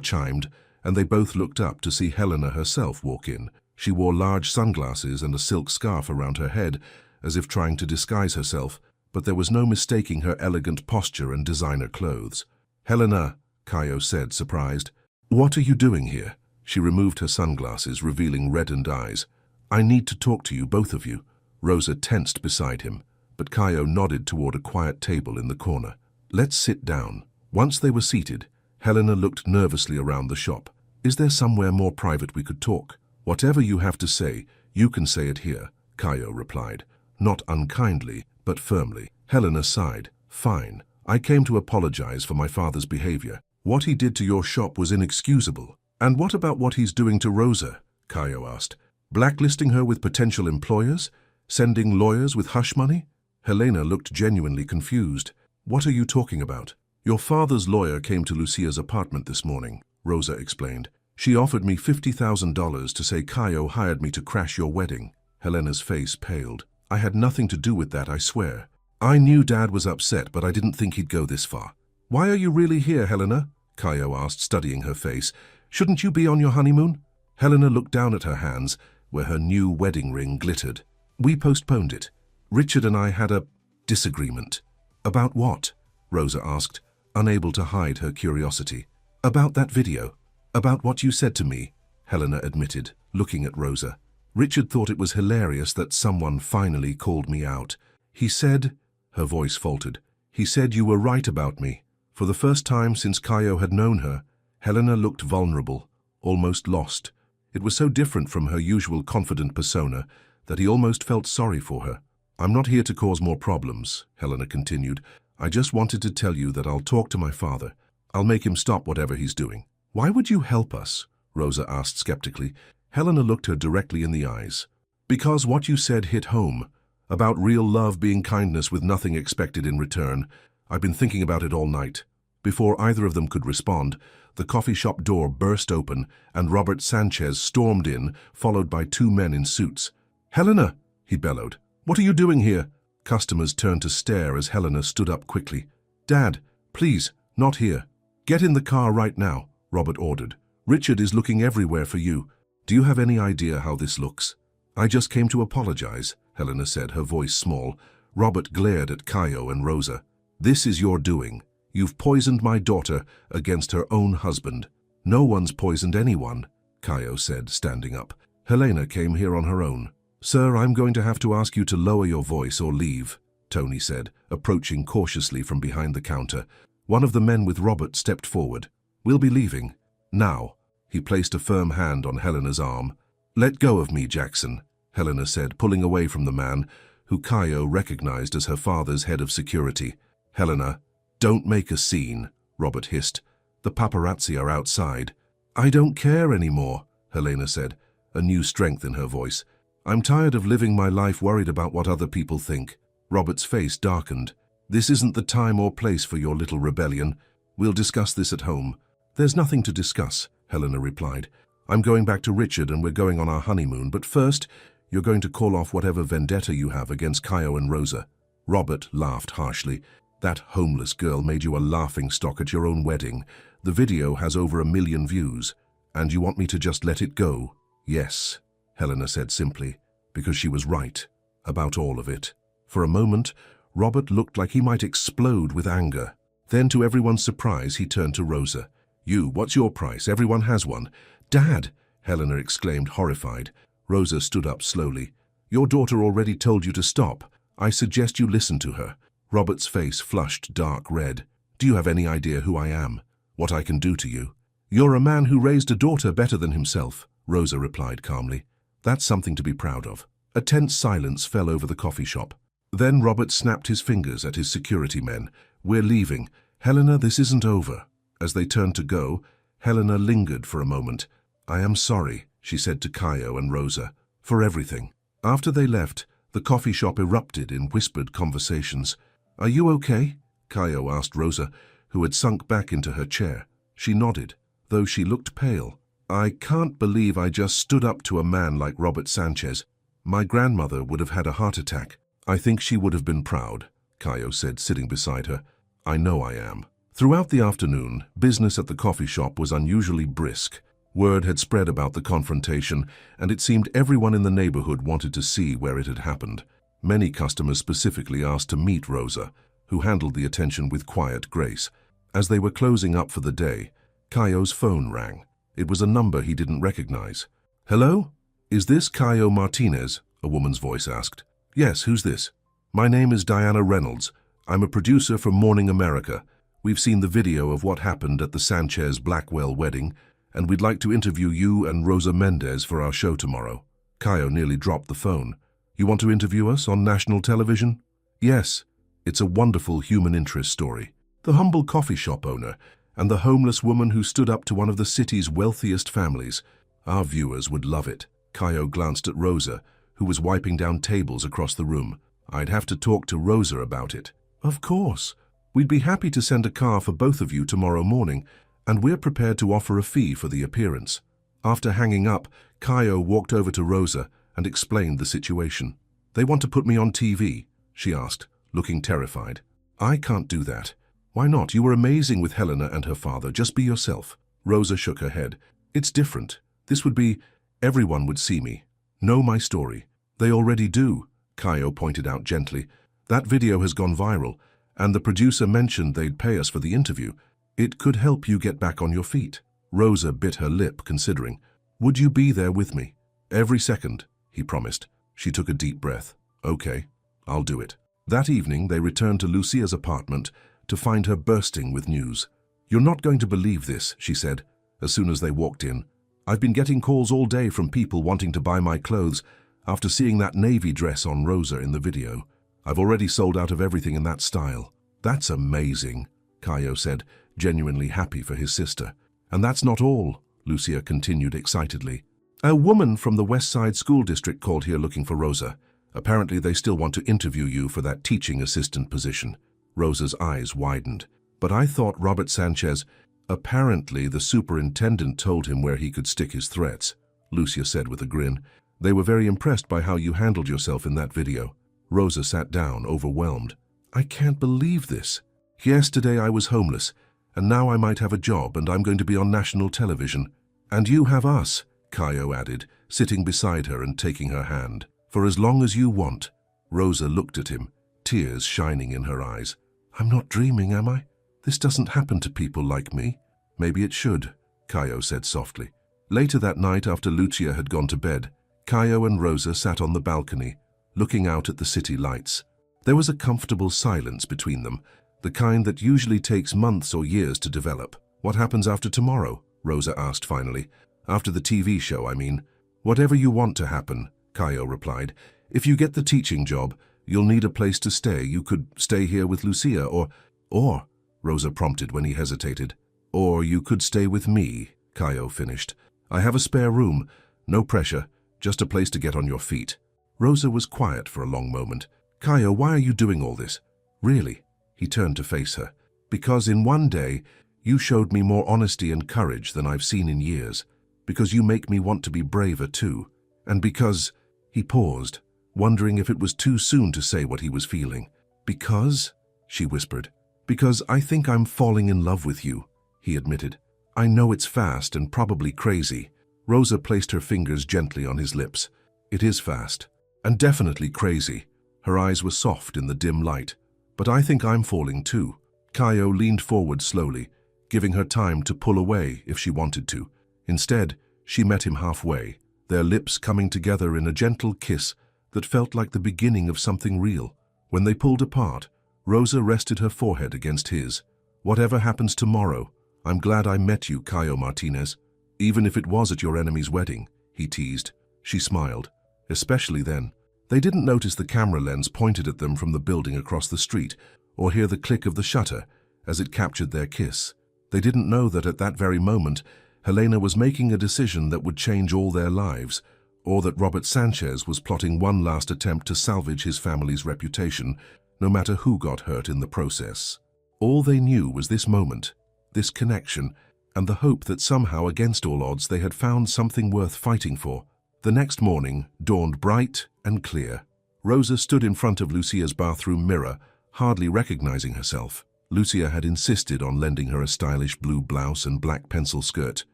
chimed, and they both looked up to see Helena herself walk in. She wore large sunglasses and a silk scarf around her head, as if trying to disguise herself, but there was no mistaking her elegant posture and designer clothes. "Helena," Caio said, surprised. "What are you doing here?" She removed her sunglasses, revealing reddened eyes. "I need to talk to you, both of you." Rosa tensed beside him, but Caio nodded toward a quiet table in the corner. "Let's sit down." Once they were seated, Helena looked nervously around the shop. "Is there somewhere more private we could talk?" "Whatever you have to say, you can say it here," Caio replied, not unkindly, but firmly. Helena sighed. "Fine. I came to apologize for my father's behavior. What he did to your shop was inexcusable." "And what about what he's doing to Rosa?" Caio asked. "Blacklisting her with potential employers? Sending lawyers with hush money?" Helena looked genuinely confused. "What are you talking about?" "Your father's lawyer came to Lucia's apartment this morning," Rosa explained. "She offered me $50,000 to say Caio hired me to crash your wedding." Helena's face paled. "I had nothing to do with that, I swear. I knew Dad was upset, but I didn't think he'd go this far." "Why are you really here, Helena?" Caio asked, studying her face. "Shouldn't you be on your honeymoon?" Helena looked down at her hands, where her new wedding ring glittered. "We postponed it. Richard and I had a disagreement." "About what?" Rosa asked, unable to hide her curiosity. "About that video. About what you said to me," Helena admitted, looking at Rosa. "Richard thought it was hilarious that someone finally called me out. He said," her voice faltered, "he said you were right about me." For the first time since Caio had known her, Helena looked vulnerable, almost lost. It was so different from her usual confident persona that he almost felt sorry for her. "I'm not here to cause more problems," Helena continued. "I just wanted to tell you that I'll talk to my father. I'll make him stop whatever he's doing." "Why would you help us?" Rosa asked skeptically. Helena looked her directly in the eyes. "Because what you said hit home, about real love being kindness with nothing expected in return. I've been thinking about it all night." Before either of them could respond, the coffee shop door burst open and Robert Sanchez stormed in, followed by two men in suits. "Helena!" he bellowed. "What are you doing here?" Customers turned to stare as Helena stood up quickly. "Dad, please, not here. Get in the car right now," Robert ordered. "Richard is looking everywhere for you. Do you have any idea how this looks?" "I just came to apologize," Helena said, her voice small. Robert glared at Caio and Rosa. "This is your doing. You've poisoned my daughter against her own husband." "No one's poisoned anyone," Caio said, standing up. "Helena came here on her own." "Sir, I'm going to have to ask you to lower your voice or leave," Tony said, approaching cautiously from behind the counter. One of the men with Robert stepped forward. "We'll be leaving. Now." He placed a firm hand on Helena's arm. "Let go of me, Jackson," Helena said, pulling away from the man, who Caio recognized as her father's head of security. "Helena, don't make a scene," Robert hissed. "The paparazzi are outside." "I don't care anymore," Helena said, a new strength in her voice. "I'm tired of living my life worried about what other people think." Robert's face darkened. "This isn't the time or place for your little rebellion. We'll discuss this at home." "There's nothing to discuss," Helena replied. "I'm going back to Richard and we're going on our honeymoon, but first, you're going to call off whatever vendetta you have against Caio and Rosa." Robert laughed harshly. "That homeless girl made you a laughingstock at your own wedding. The video has over 1 million views. And you want me to just let it go?" "Yes," Helena said simply, because she was right about all of it. For a moment, Robert looked like he might explode with anger. Then, to everyone's surprise, he turned to Rosa. What's your price? Everyone has one." "Dad!" Helena exclaimed, horrified. Rosa stood up slowly. "Your daughter already told you to stop. I suggest you listen to her." Robert's face flushed dark red. "Do you have any idea who I am? What I can do to you?" "You're a man who raised a daughter better than himself," Rosa replied calmly. "That's something to be proud of." A tense silence fell over the coffee shop. Then Robert snapped his fingers at his security men. "We're leaving. Helena, this isn't over." As they turned to go, Helena lingered for a moment. "I am sorry," she said to Caio and Rosa, "for everything." After they left, the coffee shop erupted in whispered conversations. "Are you okay?" Caio asked Rosa, who had sunk back into her chair. She nodded, though she looked pale. "I can't believe I just stood up to a man like Robert Sanchez. My grandmother would have had a heart attack." "I think she would have been proud," Caio said, sitting beside her. I know I am. Throughout the afternoon, business at the coffee shop was unusually brisk. Word had spread about the confrontation, and it seemed everyone in the neighborhood wanted to see where it had happened. Many customers specifically asked to meet Rosa, who handled the attention with quiet grace. As they were closing up for the day, Caio's phone rang. It was a number he didn't recognize. Hello? Is this Caio Martinez? A woman's voice asked. Yes, who's this? My name is Diana Reynolds. I'm a producer for Morning America. We've seen the video of what happened at the Sanchez-Blackwell wedding, and we'd like to interview you and Rosa Mendez for our show tomorrow. Caio nearly dropped the phone. You want to interview us on national television? Yes. It's a wonderful human interest story. The humble coffee shop owner and the homeless woman who stood up to one of the city's wealthiest families. Our viewers would love it. Caio glanced at Rosa, who was wiping down tables across the room. I'd have to talk to Rosa about it. Of course. We'd be happy to send a car for both of you tomorrow morning, and we're prepared to offer a fee for the appearance. After hanging up, Caio walked over to Rosa and explained the situation. They want to put me on TV, she asked, looking terrified. I can't do that. Why not? You were amazing with Helena and her father. Just be yourself. Rosa shook her head. It's different. This would be, everyone would see me. Know my story. They already do, Caio pointed out gently. That video has gone viral, and the producer mentioned they'd pay us for the interview. It could help you get back on your feet. Rosa bit her lip, considering. Would you be there with me? Every second, he promised. She took a deep breath. Okay, I'll do it. That evening, they returned to Lucia's apartment to find her bursting with news. You're not going to believe this, she said, as soon as they walked in. I've been getting calls all day from people wanting to buy my clothes after seeing that navy dress on Rosa in the video. I've already sold out of everything in that style. That's amazing, Caio said, genuinely happy for his sister. And that's not all, Lucia continued excitedly. A woman from the West Side School District called here looking for Rosa. Apparently they still want to interview you for that teaching assistant position. Rosa's eyes widened. But I thought Robert Sanchez... Apparently the superintendent told him where he could stick his threats, Lucia said with a grin. They were very impressed by how you handled yourself in that video. Rosa sat down, overwhelmed. I can't believe this. Yesterday I was homeless, and now I might have a job and I'm going to be on national television. And you have us, Caio added, sitting beside her and taking her hand. For as long as you want. Rosa looked at him, tears shining in her eyes. I'm not dreaming, am I? This doesn't happen to people like me. Maybe it should, Caio said softly. Later that night, after Lucia had gone to bed, Caio and Rosa sat on the balcony, looking out at the city lights. There was a comfortable silence between them, the kind that usually takes months or years to develop. What happens after tomorrow? Rosa asked finally. After the TV show, I mean. Whatever you want to happen, Caio replied. If you get the teaching job, you'll need a place to stay. You could stay here with Lucia or, Rosa prompted when he hesitated. Or you could stay with me, Caio finished. I have a spare room. No pressure, just a place to get on your feet. Rosa was quiet for a long moment. Caio, why are you doing all this? Really? He turned to face her. Because in one day, you showed me more honesty and courage than I've seen in years. Because you make me want to be braver too. And because... He paused, wondering if it was too soon to say what he was feeling. Because, she whispered. Because I think I'm falling in love with you, he admitted. I know it's fast and probably crazy. Rosa placed her fingers gently on his lips. It is fast, and definitely crazy. Her eyes were soft in the dim light. But I think I'm falling too. Caio leaned forward slowly, giving her time to pull away if she wanted to. Instead, she met him halfway, their lips coming together in a gentle kiss that felt like the beginning of something real. When they pulled apart, Rosa rested her forehead against his. Whatever happens tomorrow, I'm glad I met you, Caio Martinez. Even if it was at your enemy's wedding, he teased. She smiled, especially then. They didn't notice the camera lens pointed at them from the building across the street, or hear the click of the shutter as it captured their kiss. They didn't know that at that very moment, Helena was making a decision that would change all their lives, or that Robert Sanchez was plotting one last attempt to salvage his family's reputation, no matter who got hurt in the process. All they knew was this moment, this connection, and the hope that somehow, against all odds, they had found something worth fighting for. The next morning dawned bright and clear. Rosa stood in front of Lucia's bathroom mirror, hardly recognizing herself. Lucia had insisted on lending her a stylish blue blouse and black pencil skirt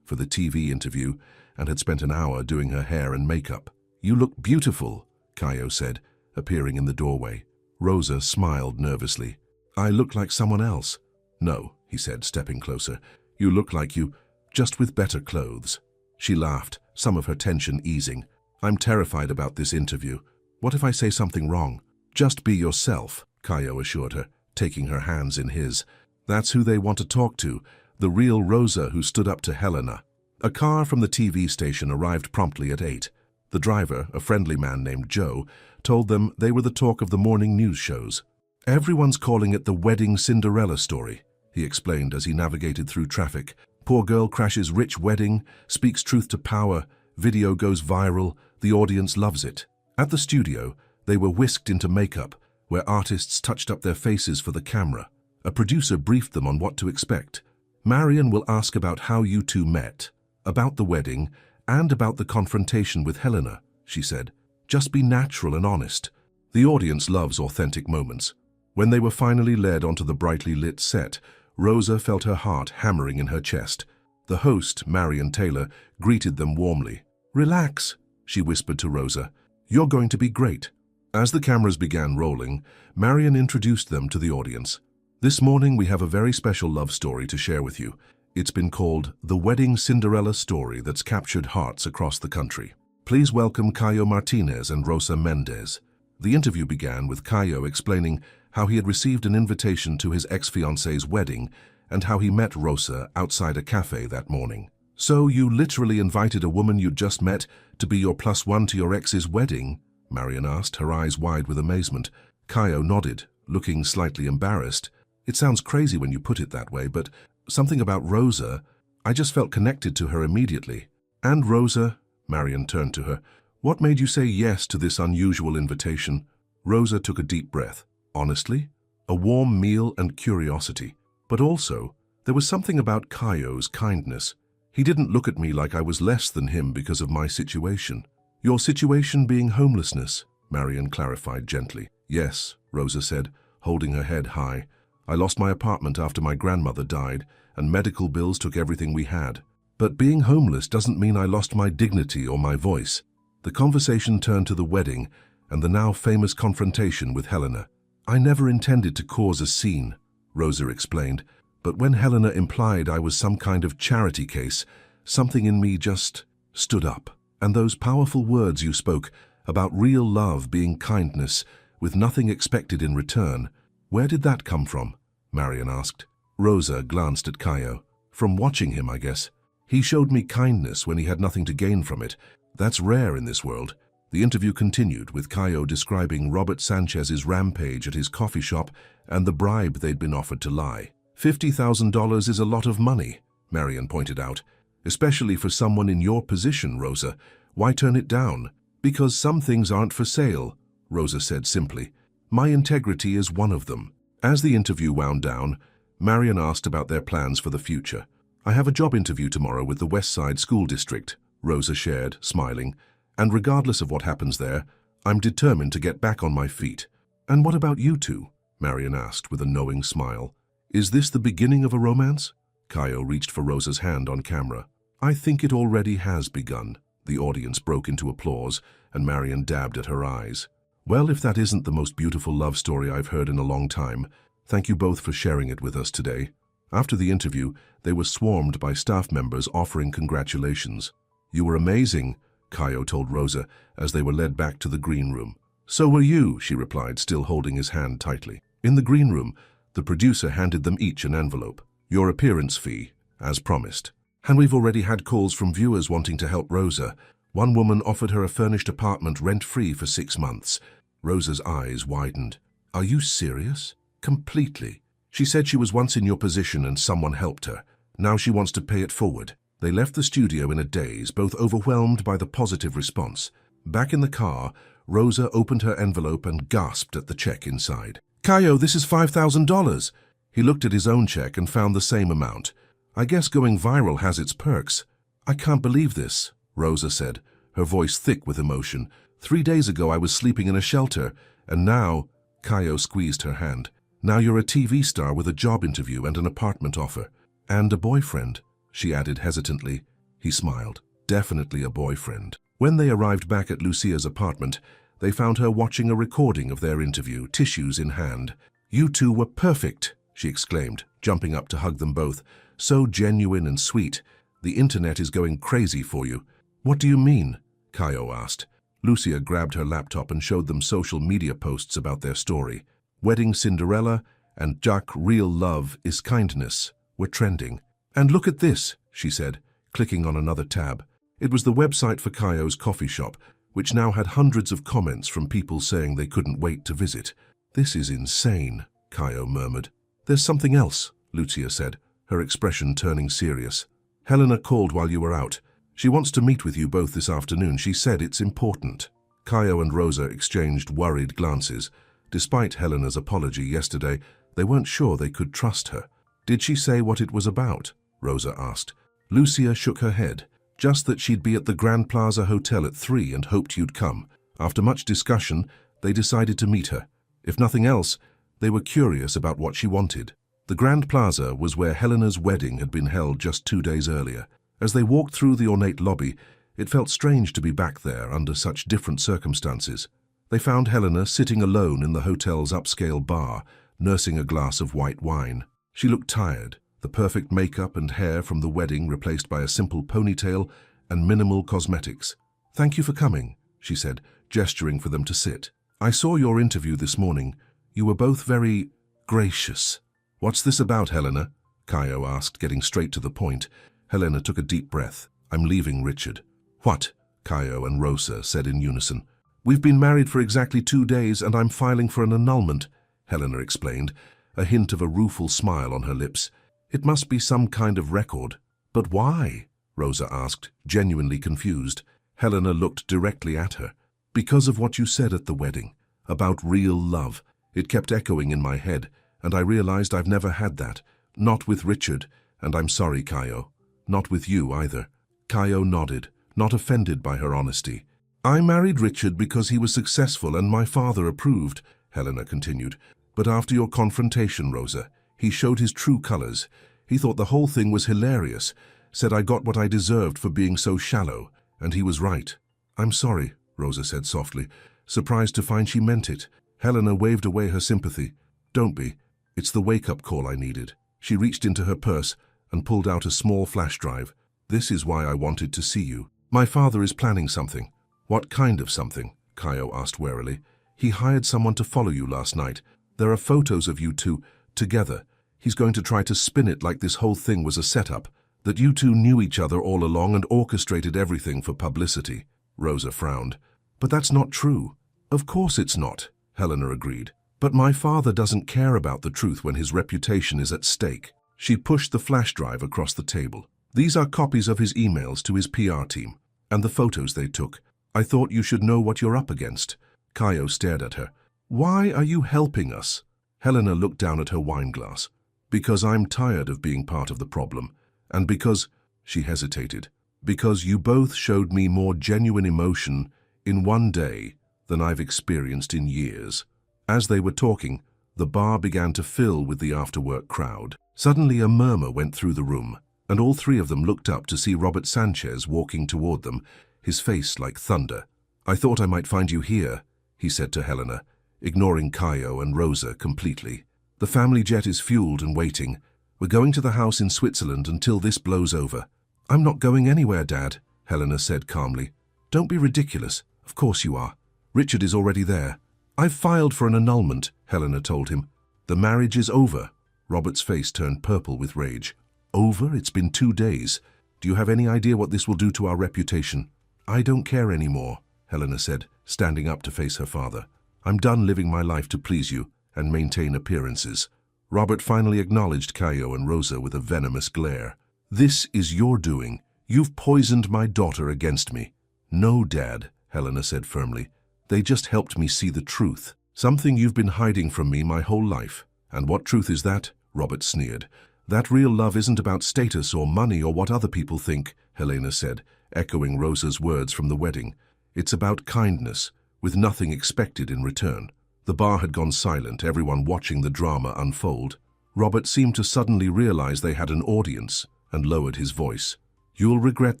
for the TV interview and had spent an hour doing her hair and makeup. "You look beautiful," Caio said, appearing in the doorway. Rosa smiled nervously. "I look like someone else." "No," he said, stepping closer. "You look like you, just with better clothes." She laughed, some of her tension easing. "I'm terrified about this interview. What if I say something wrong?" "Just be yourself," Caio assured her, taking her hands in his. "That's who they want to talk to, the real Rosa who stood up to Helena." A car from the TV station arrived promptly at 8. The driver, a friendly man named Joe, told them they were the talk of the morning news shows. "Everyone's calling it the wedding Cinderella story," he explained as he navigated through traffic. "Poor girl crashes rich wedding, speaks truth to power, video goes viral, the audience loves it." At the studio, they were whisked into makeup, where artists touched up their faces for the camera. A producer briefed them on what to expect. "Marion will ask about how you two met, about the wedding, and about the confrontation with Helena," she said. "Just be natural and honest." The audience loves authentic moments. When they were finally led onto the brightly lit set, Rosa felt her heart hammering in her chest. The host, Marion Taylor, greeted them warmly. "Relax," she whispered to Rosa. "You're going to be great." As the cameras began rolling, Marion introduced them to the audience. "This morning we have a very special love story to share with you. It's been called The Wedding Cinderella Story that's captured hearts across the country. Please welcome Caio Martinez and Rosa Mendez." The interview began with Caio explaining how he had received an invitation to his ex-fiancée's wedding and how he met Rosa outside a cafe that morning. "So you literally invited a woman you'd just met to be your +1 to your ex's wedding?" Marion asked, her eyes wide with amazement. Caio nodded, looking slightly embarrassed. "It sounds crazy when you put it that way, but something about Rosa, I just felt connected to her immediately." "And Rosa," Marion turned to her, "what made you say yes to this unusual invitation?" Rosa took a deep breath. "Honestly, a warm meal and curiosity. But also, there was something about Caio's kindness. He didn't look at me like I was less than him because of my situation." "Your situation being homelessness," Marion clarified gently. "Yes," Rosa said, holding her head high. "I lost my apartment after my grandmother died, and medical bills took everything we had. But being homeless doesn't mean I lost my dignity or my voice." The conversation turned to the wedding and the now famous confrontation with Helena. "I never intended to cause a scene," Rosa explained, "but when Helena implied I was some kind of charity case, something in me just stood up. And those powerful words you spoke about real love being kindness with nothing expected in return, where did that come from?" Marion asked. Rosa glanced at Caio. "From watching him, I guess. He showed me kindness when he had nothing to gain from it. That's rare in this world." The interview continued, with Caio describing Robert Sanchez's rampage at his coffee shop and the bribe they'd been offered to lie. $50,000 is a lot of money, Marion pointed out. "Especially for someone in your position, Rosa. Why turn it down?" "Because some things aren't for sale," Rosa said simply. "My integrity is one of them." As the interview wound down, Marion asked about their plans for the future. "I have a job interview tomorrow with the West Side School District," Rosa shared, smiling. "And regardless of what happens there, I'm determined to get back on my feet." "And what about you two?" Marion asked with a knowing smile. "Is this the beginning of a romance?" Caio reached for Rosa's hand on camera. "I think it already has begun." The audience broke into applause, and Marion dabbed at her eyes. "Well, if that isn't the most beautiful love story I've heard in a long time, thank you both for sharing it with us today." After the interview, they were swarmed by staff members offering congratulations. "You were amazing," Caio told Rosa as they were led back to the green room. "So were you," she replied, still holding his hand tightly. In the green room, the producer handed them each an envelope. "Your appearance fee, as promised." "And we've already had calls from viewers wanting to help Rosa. One woman offered her a furnished apartment rent-free for 6 months. Rosa's eyes widened. "Are you serious?" "Completely. She said she was once in your position and someone helped her. Now she wants to pay it forward." They left the studio in a daze, both overwhelmed by the positive response. Back in the car, Rosa opened her envelope and gasped at the check inside. "Caio, this is $5,000. He looked at his own check and found the same amount. "I guess going viral has its perks." "I can't believe this," Rosa said, her voice thick with emotion. 3 days ago I was sleeping in a shelter, and now..." Kaio squeezed her hand. Now you're a TV star with a job interview and an apartment offer. And a boyfriend, she added hesitantly. He smiled. Definitely a boyfriend. When they arrived back at Lucia's apartment, they found her watching a recording of their interview, tissues in hand. "You two were perfect," she exclaimed, jumping up to hug them both. "So genuine and sweet. The internet is going crazy for you." "What do you mean?" Kaio asked. Lucia grabbed her laptop and showed them social media posts about their story. Wedding Cinderella and Jack Real Love is Kindness were trending. "And look at this," she said, clicking on another tab. It was the website for Kaio's coffee shop, which now had hundreds of comments from people saying they couldn't wait to visit. "This is insane," Kaio murmured. "There's something else," Lucia said, her expression turning serious. "Helena called while you were out. She wants to meet with you both this afternoon. She said it's important." Kaio and Rosa exchanged worried glances. Despite Helena's apology yesterday, they weren't sure they could trust her. "Did she say what it was about?" Rosa asked. Lucia shook her head. "Just that she'd be at the Grand Plaza Hotel at 3 and hoped you'd come. After much discussion, they decided to meet her. If nothing else, they were curious about what she wanted." The Grand Plaza was where Helena's wedding had been held just 2 days earlier. As they walked through the ornate lobby, it felt strange to be back there under such different circumstances. They found Helena sitting alone in the hotel's upscale bar, nursing a glass of white wine. She looked tired, the perfect makeup and hair from the wedding replaced by a simple ponytail and minimal cosmetics. "Thank you for coming," she said, gesturing for them to sit. "I saw your interview this morning. You were both very gracious." "What's this about, Helena?" Kaio asked, getting straight to the point. Helena took a deep breath. "I'm leaving Richard." "What?" Kaio and Rosa said in unison. "We've been married for exactly 2 days and I'm filing for an annulment," Helena explained, a hint of a rueful smile on her lips. "It must be some kind of record." "But why?" Rosa asked, genuinely confused. Helena looked directly at her. "Because of what you said at the wedding, about real love. It kept echoing in my head, and I realized I've never had that. Not with Richard, and I'm sorry, Kaio. Not with you either." Kaio nodded, not offended by her honesty. "I married Richard because he was successful and my father approved," Helena continued. "But after your confrontation, Rosa, he showed his true colors. He thought the whole thing was hilarious, said I got what I deserved for being so shallow, and he was right." "I'm sorry," Rosa said softly, surprised to find she meant it. Helena waved away her sympathy. "Don't be. It's the wake-up call I needed." She reached into her purse and pulled out a small flash drive. "This is why I wanted to see you. My father is planning something." "What kind of something?" Kaio asked warily. "He hired someone to follow you last night. There are photos of you two together. He's going to try to spin it like this whole thing was a setup, that you two knew each other all along and orchestrated everything for publicity." Rosa frowned. "But that's not true." "Of course it's not," Helena agreed. "But my father doesn't care about the truth when his reputation is at stake." She pushed the flash drive across the table. "These are copies of his emails to his PR team, and the photos they took. I thought you should know what you're up against." Kaio stared at her. "Why are you helping us?" Helena looked down at her wine glass. "Because I'm tired of being part of the problem, and because," she hesitated, "because you both showed me more genuine emotion in one day than I've experienced in years." As they were talking, the bar began to fill with the after-work crowd. Suddenly a murmur went through the room, and all three of them looked up to see Robert Sanchez walking toward them, his face like thunder. "I thought I might find you here," he said to Helena, ignoring Kaio and Rosa completely. "The family jet is fueled and waiting. We're going to the house in Switzerland until this blows over." "I'm not going anywhere, Dad," Helena said calmly. "Don't be ridiculous. Of course you are. Richard is already there." "I've filed for an annulment," Helena told him. "The marriage is over." Robert's face turned purple with rage. "Over? It's been 2 days. Do you have any idea what this will do to our reputation?" "I don't care anymore," Helena said, standing up to face her father. "I'm done living my life to please you and maintain appearances." Robert finally acknowledged Kaio and Rosa with a venomous glare. "This is your doing. You've poisoned my daughter against me." "No, Dad," Helena said firmly. "They just helped me see the truth. Something you've been hiding from me my whole life." "And what truth is that?" Robert sneered. "That real love isn't about status or money or what other people think," Helena said, echoing Rosa's words from the wedding. "It's about kindness, with nothing expected in return." The bar had gone silent, everyone watching the drama unfold. Robert seemed to suddenly realize they had an audience and lowered his voice. "You'll regret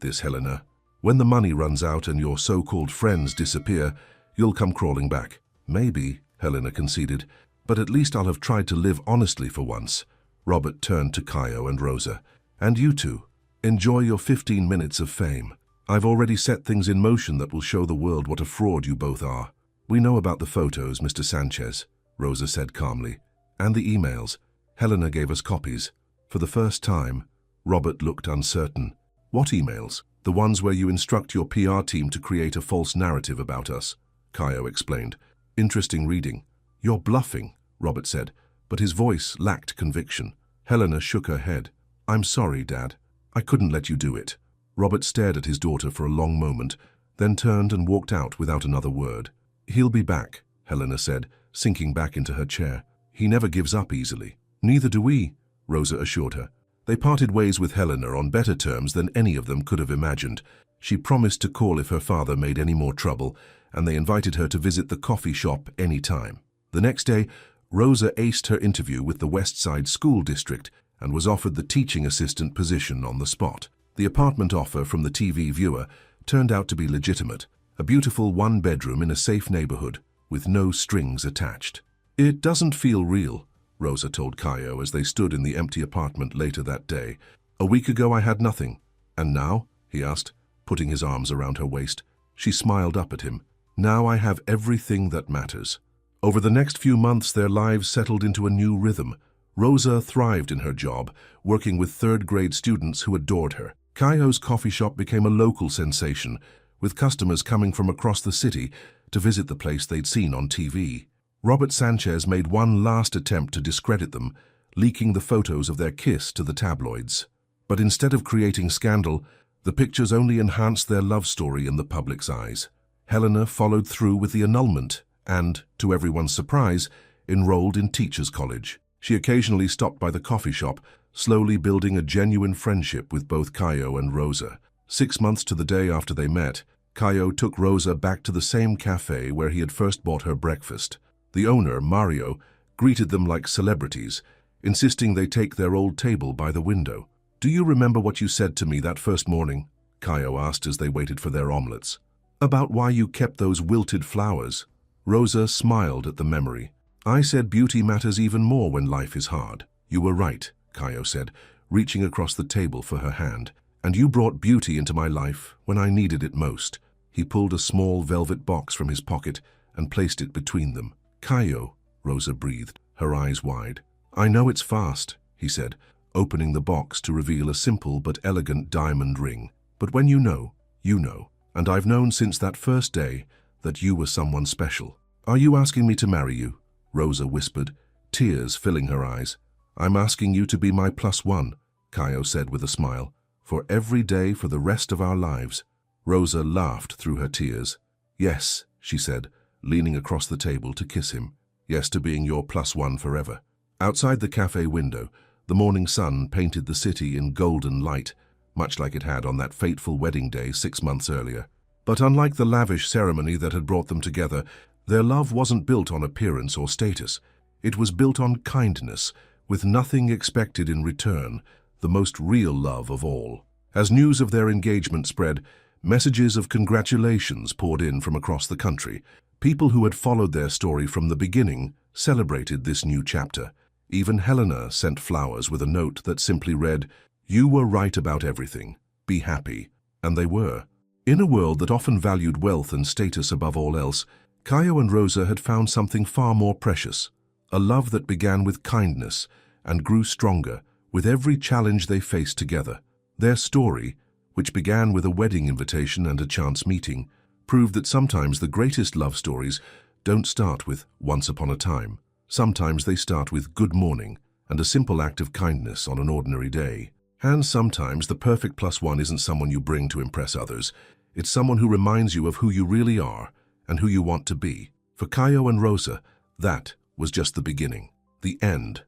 this, Helena. When the money runs out and your so-called friends disappear, you'll come crawling back." "Maybe," Helena conceded, "but at least I'll have tried to live honestly for once." Robert turned to Caio and Rosa. "And you two, enjoy your 15 minutes of fame. I've already set things in motion that will show the world what a fraud you both are." "We know about the photos, Mr. Sanchez," Rosa said calmly. "And the emails. Helena gave us copies." For the first time, Robert looked uncertain. "What emails?" "The ones where you instruct your PR team to create a false narrative about us," Caio explained. "Interesting reading." "You're bluffing," Robert said, but his voice lacked conviction. Helena shook her head. "I'm sorry, Dad. I couldn't let you do it." Robert stared at his daughter for a long moment, then turned and walked out without another word. "He'll be back," Helena said, sinking back into her chair. "He never gives up easily." "Neither do we," Rosa assured her. They parted ways with Helena on better terms than any of them could have imagined. She promised to call if her father made any more trouble, and they invited her to visit the coffee shop any time. The next day, Rosa aced her interview with the West Side School District and was offered the teaching assistant position on the spot. The apartment offer from the TV viewer turned out to be legitimate, a beautiful one-bedroom in a safe neighborhood with no strings attached. "It doesn't feel real," Rosa told Caio as they stood in the empty apartment later that day. "A week ago I had nothing. And now?" he asked, putting his arms around her waist. She smiled up at him. "Now I have everything that matters." Over the next few months, their lives settled into a new rhythm. Rosa thrived in her job, working with third-grade students who adored her. Caio's coffee shop became a local sensation, with customers coming from across the city to visit the place they'd seen on TV. Robert Sanchez made one last attempt to discredit them, leaking the photos of their kiss to the tabloids. But instead of creating scandal, the pictures only enhanced their love story in the public's eyes. Helena followed through with the annulment and, to everyone's surprise, enrolled in Teachers College. She occasionally stopped by the coffee shop, slowly building a genuine friendship with both Caio and Rosa. 6 months to the day after they met, Caio took Rosa back to the same cafe where he had first bought her breakfast. The owner, Mario, greeted them like celebrities, insisting they take their old table by the window. "Do you remember what you said to me that first morning?" Caio asked as they waited for their omelets. "About why you kept those wilted flowers." Rosa smiled at the memory. "I said beauty matters even more when life is hard." "You were right," Caio said, reaching across the table for her hand. "And you brought beauty into my life when I needed it most." He pulled a small velvet box from his pocket and placed it between them. "Caio," Rosa breathed, her eyes wide. "I know it's fast," he said, opening the box to reveal a simple but elegant diamond ring. "But when you know, you know. And I've known since that first day that you were someone special." "Are you asking me to marry you?" Rosa whispered, tears filling her eyes. "I'm asking you to be my +1, Caio said with a smile. "For every day for the rest of our lives." Rosa laughed through her tears. "Yes," she said, leaning across the table to kiss him. "Yes to being your +1 forever." Outside the cafe window, the morning sun painted the city in golden light, much like it had on that fateful wedding day 6 months earlier. But unlike the lavish ceremony that had brought them together, their love wasn't built on appearance or status. It was built on kindness, with nothing expected in return, the most real love of all. As news of their engagement spread, messages of congratulations poured in from across the country. People who had followed their story from the beginning celebrated this new chapter. Even Helena sent flowers with a note that simply read, "You were right about everything. Be happy." And they were. In a world that often valued wealth and status above all else, Caio and Rosa had found something far more precious, a love that began with kindness and grew stronger with every challenge they faced together. Their story, which began with a wedding invitation and a chance meeting, proved that sometimes the greatest love stories don't start with "once upon a time." Sometimes they start with "good morning" and a simple act of kindness on an ordinary day. And sometimes the perfect +1 isn't someone you bring to impress others. It's someone who reminds you of who you really are and who you want to be. For Caio and Rosa, that was just the beginning. The end